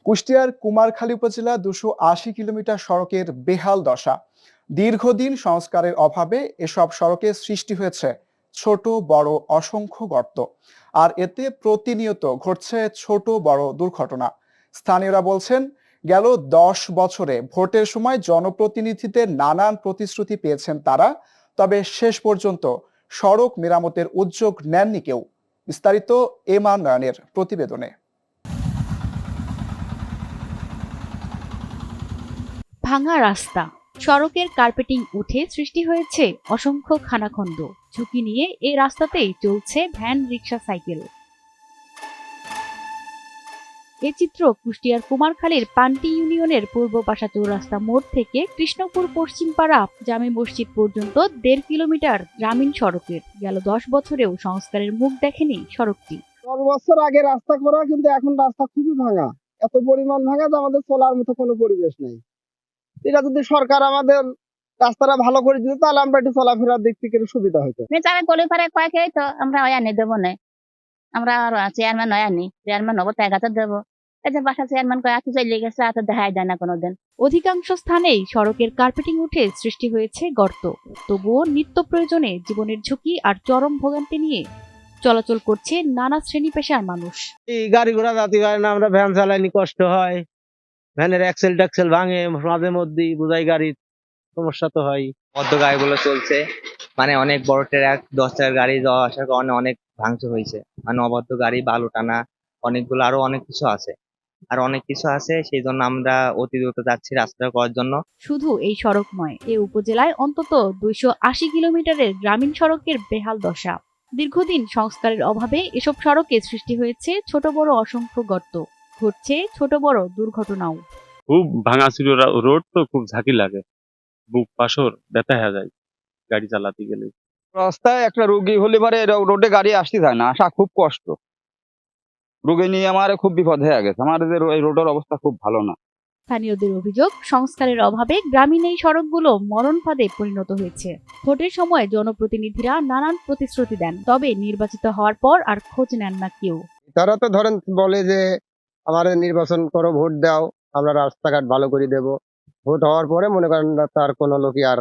কুষ্টিয়ার কুমারখালী উপজেলা 280 কিলোমিটার সড়কের বেহাল দশা। দীর্ঘদিন সংস্কারের অভাবে এসব সড়কে সৃষ্টি হয়েছে ছোট বড় অসংখ্য গর্ত, আর এতে প্রতিনিয়ত ঘটছে ছোট বড় দুর্ঘটনা। স্থানীয়রা বলছেন, গেল 10 বছরে ভোটের সময় জনপ্রতিনিধিদের নানান প্রতিশ্রুতি পেয়েছেন তারা, তবে শেষ পর্যন্ত সড়ক মেরামতের উদ্যোগ নেননি কেউ। বিস্তারিত এমান নয়নের প্রতিবেদনে। ভাঙা রাস্তা, সড়কের কার্পেটিং উঠে সৃষ্টি হয়েছে অসংখ্য খানাখন্দ। ঝুঁকি নিয়ে এই রাস্তাতেই চলছে ভ্যান, রিকশা, সাইকেল। এ চিত্র কুষ্টিয়ার কুমারখালীর পান্টি ইউনিয়নের পূর্ব পাশা চৌরাস্তা মোড় থেকে কৃষ্ণপুর পশ্চিমপাড়া জামে মসজিদ পর্যন্ত 1.5 কিলোমিটার গ্রামীণ সড়কের। গেল 10 বছরেও সংস্কারের মুখ দেখেনি সড়কটি। 10 বছর আগে রাস্তা করা, কিন্তু এখন রাস্তা খুবই ভাঙা, এত পরিমাণ ভাঙা যে আমাদের চলার মতো কোনো পরিবেশ নেই। এটা যদি সরকার আমাদের রাস্তাটা ভালো করে দিত, তাহলে আমরা একটু চলাফেরার দিক থেকে সুবিধা হতো। আমরা আনি দেবো না, আমরা চেয়ারম্যান আনি, চেয়ারম্যান হবো 1,000 দেবো। এই যে বাসা চেয়ারম্যান কয়ে আছে চলে গেছে, এত দেখাই যায় না কোনোদিন। অধিকাংশ স্থানেই সড়কের কার্পেটিং উঠে সৃষ্টি হয়েছে গর্ত। তবুও নিত্য প্রয়োজনে জীবনের ঝুঁকি আর চরম ভোগান্তি নিয়ে চলাচল করছে নানা শ্রেণী পেশার মানুষ। এই গাড়ি ঘোড়া যাতে পারে না, আমরা ভ্যান চালাইনি, কষ্ট হয়। ভ্যানের অ্যাক্সেল ট্যাক্সেল ভাঙে মাঝে মধ্যে, বোঝাই গাড়ির সমস্যা তো হয়। অবৈধ গাড়িগুলো চলছে, মানে অনেক বড় ট্রাক 10 টাকার গাড়ি যাওয়া আসার কারণে অনেক ভাঙচুর হয়েছে। মানে অবৈধ গাড়ি, বালু টানা, অনেকগুলো আরো অনেক কিছু আছে সেই জন্য আমরা অতি দ্রুত যাচ্ছি রাস্তা করার জন্য। শুধু এই সড়ক নয়, এ উপজেলায় অন্তত 280 কিলোমিটারের গ্রামীণ সড়কের বেহাল দশা। দীর্ঘদিন সংস্কারের অভাবে এসব সড়কে সৃষ্টি হয়েছে ছোট বড় অসংখ্য গর্ত। ঘটছে ছোট বড় দুর্ঘটনাও। খুব ভাঙা ছিল রোড, তো খুব ঝাঁকি লাগে, বুক পাশর ব্যথা হয়ে যায় গাড়ি চালাতে গেলে। রাস্তায় একটা রোগী হলে পরে রোডে গাড়ি আসতে যায় না, আসা খুব কষ্ট। রোগী নিয়ে আমার খুব বিপদ হয়ে গেছে, আমার এই রোডের অবস্থা খুব ভালো না। স্থানীয়দের অভিযোগ, সংস্কারের অভাবে গ্রামীণ এই সড়কগুলো মরণ ফাঁদে পরিণত হয়েছে। ভোটের সময় জনপ্রতিনিধিরা নানান প্রতিশ্রুতি দেন, তবে নির্বাচিত হওয়ার পর আর খোঁজ নেন না কেউ। তারা তো ধরেন বলে যে আমাদের নির্বাচন করো, ভোট দাও, আমরা রাস্তাঘাট ভালো করে দেব। ভোট হওয়ার পরে মনে করেন না, তার কোনো লোকই আর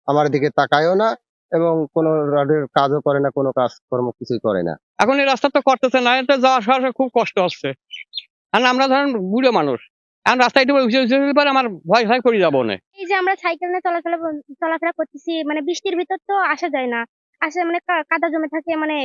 আমার দিকে তাকায়ও না, এবং কোনো রোডের কাজও করে না, কোনো কাজকর্ম কিছুই করে না। এখন এই রাস্তা তো করতেছে না, এতে যাওয়া আসা খুব কষ্ট হচ্ছে। আর আমরা ধরেন বুড়ো মানুষ, এখন রাস্তায় একটু আমার ভয় ভয় করে যাবো না। এই যে আমরা সাইকেল নিয়ে চলাফেরা করতেছি, মানে বৃষ্টির ভিতর তো আসা যায় না, আসে মানে কাদা জমে থাকে, মানে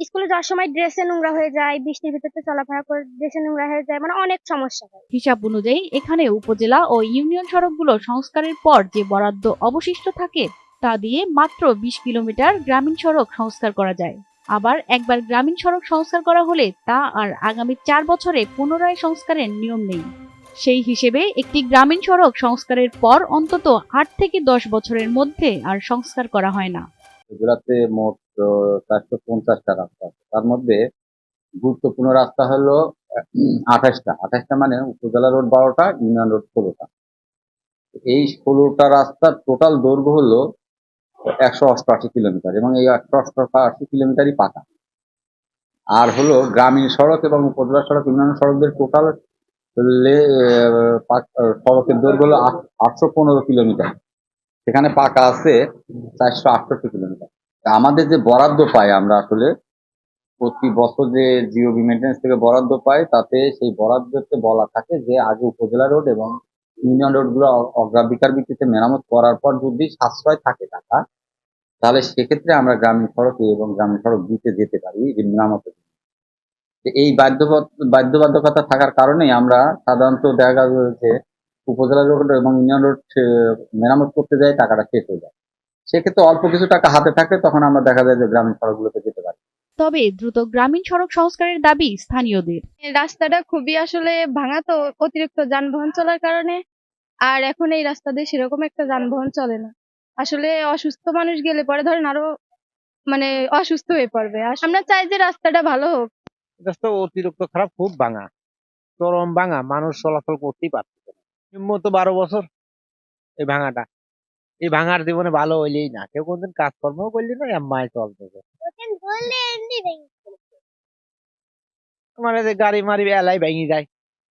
স্কুলে যাওয়ার সময় ড্রেসে নোংরা হয়ে যায়, বৃষ্টির ভিতর তো চলাফেরা করে ড্রেসে নোংরা হয়ে যায়, মানে অনেক সমস্যা হয়। হিসাব অনুযায়ী এখানে উপজেলা ও ইউনিয়ন সড়কগুলো সংস্কারের পর যে বরাদ্দ অবশিষ্ট থাকে তা দিয়ে মাত্র 20 কিলোমিটার গ্রামীণ সড়ক সংস্কার করা যায়। আবার একবার গ্রামীণ সড়ক সংস্কার করা হলে তা আর আগামী 4 বছরে পুনরায় সংস্কারের নিয়ম নেই। সেই হিসেবে একটি গ্রামীণ সড়ক সংস্কারের পর অন্তত 8 থেকে 10 বছরের মধ্যে আর সংস্কার করা হয় না। এগুলাতে মোট 450টা রাস্তা আছে। তার মধ্যে গুরুত্বপূর্ণ রাস্তা হলো 28টা মানে উপজেলা রোড 12টা, ইউনিয়ন রোড 16টা। এই 16টা রাস্তার টোটাল দৈর্ঘ্য হলো 188 কিলোমিটার, এবং এই 188 কিলোমিটারই পাকা। আর হলো গ্রামীণ সড়ক এবং উপজেলা সড়ক, ইউনিয়ন সড়কদের টোটাল সড়কের দৈর্ঘ্য হলো 815 কিলোমিটার, সেখানে পাকা আছে 468 কিলোমিটার। আমাদের যে বরাদ্দ পাই আমরা, আসলে প্রতি বছর যে জিওবি মেইনটেন্স থেকে বরাদ্দ পাই, তাতে সেই বরাদ্দতে বলা থাকে যে আগে উপজেলা রোড এবং ইউনিয়ন রোড গুলো অগ্রাধিকার ভিত্তিতে মেরামত করার পর যদি সাশ্রয় থাকে টাকা, তাহলে সেক্ষেত্রে আমরা গ্রামীণ সড়কে এবং গ্রামীণ সড়ক দিতে যেতে পারি মেরামতের। এই বাধ্যবাধকতা থাকার কারণেই আমরা সাধারণত দেখা যাচ্ছে উপজেলা রোড এবং ইউনিয়ন রোড মেরামত করতে যাই, টাকাটা শেষ হয়ে যায়। সেক্ষেত্রে অল্প কিছু টাকা হাতে থাকলে তখন আমরা দেখা যায় যে গ্রামীণ সড়কগুলোতে যেতে পারি। তবে দ্রুত গ্রামীণ সড়ক সংস্কারের দাবি স্থানীয়দের। রাস্তাটা খুবই আসলে ভাঙা, তো অতিরিক্ত যানবাহন চলার কারণে আর এখন এই রাস্তা দিয়ে সেরকম একটা যানবাহন চলে না। আসলে অসুস্থ মানুষ গেলে পরে ধরেন আরো মানে অসুস্থ হয়ে পড়বে। আর আমরা চাই যে রাস্তাটা ভালো হোক। রাস্তা অতিরিক্ত খারাপ, খুব ভাঙা, চরম ভাঙা, মানুষ চলাচল করতেই পারছে না। নিম্নত 12 বছর এই ভাঙাটা, এই ভাঙার জীবনে ভালো হইলেই না, কেউ কোনদিন কাজকর্ম করলি না, এমনি চলতেছে। তোমার এই যে গাড়ি মারি এলাই ভেঙে যায়,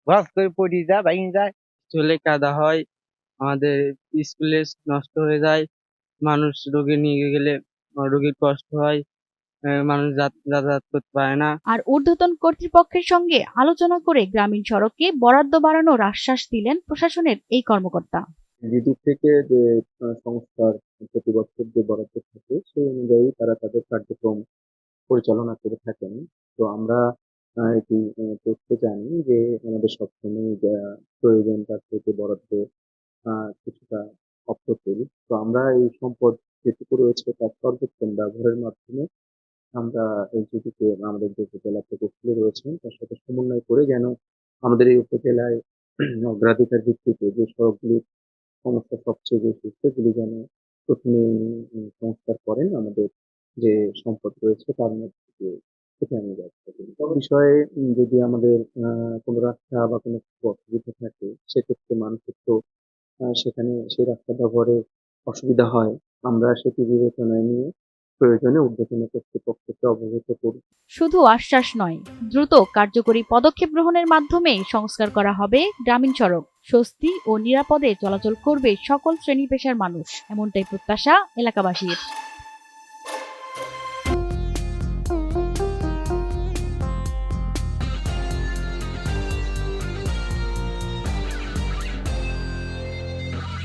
ঘস করে পড়ে যায় ভেঙে যায়। চলে কাদা হয়, আমাদের স্কুলে নষ্ট হয়ে যায়, মানুষ রোগে নিয়ে গেলে রোগীর কষ্ট হয়, মানুষ যাতায়াত করতে পারে না। আর ঊর্ধ্বতন কর্তৃপক্ষের সঙ্গে আলোচনা করে গ্রামীণ সড়কে বরাদ্দ বাড়ানোর আশ্বাস দিলেন প্রশাসনের এই কর্মকর্তা। জিডি থেকে যে সংস্থার প্রতি বছর যে বরাদ্দ থাকে সেই অনুযায়ী তারা তাদের কার্যক্রম পরিচালনা করে থাকেন। তো আমরা এটি তথ্য জানি যে আমাদের সবসময় যা প্রয়োজন তার থেকে বরাদ্দ কিছুটা অপ্রতুল। তো আমরা এই সম্পদ যেটুকু রয়েছে তার সর্বোত্তম ব্যবহারের মাধ্যমে আমরা এই জিডিকে আমাদের যে উপজেলা প্রকৌশলী রয়েছেন তার সাথে সমন্বয় করে যেন আমাদের এই উপজেলায় অগ্রাধিকার ভিত্তিতে যে সড়কগুলির সমস্যা সবচেয়ে বেশি সেগুলি যেন প্রথমে সংস্কার করেন আমাদের যে সম্পদ রয়েছে তার মধ্যে দিয়ে সেটা আমি যাচ্ছি বিষয়ে যদি আমাদের কোনো রাস্তা বা কোনো কিছু অসুবিধা থাকে সেক্ষেত্রে মানুষের তো সেখানে সেই রাস্তা ব্যবহারে অসুবিধা হয়, আমরা সেটি বিবেচনায় নিয়ে প্রয়োজনে ঊর্ধ্বতন কর্তৃপক্ষকে অবগত করব। শুধু আশ্বাস নয়, দ্রুত কার্যকরী পদক্ষেপ গ্রহণের মাধ্যমে সংস্কার করা হবে গ্রামীণ সড়ক। স্বস্তি ও নিরাপদে চলাচল করবে সকল শ্রেণী পেশার মানুষ, এমনটাই প্রত্যাশা এলাকাবাসীর।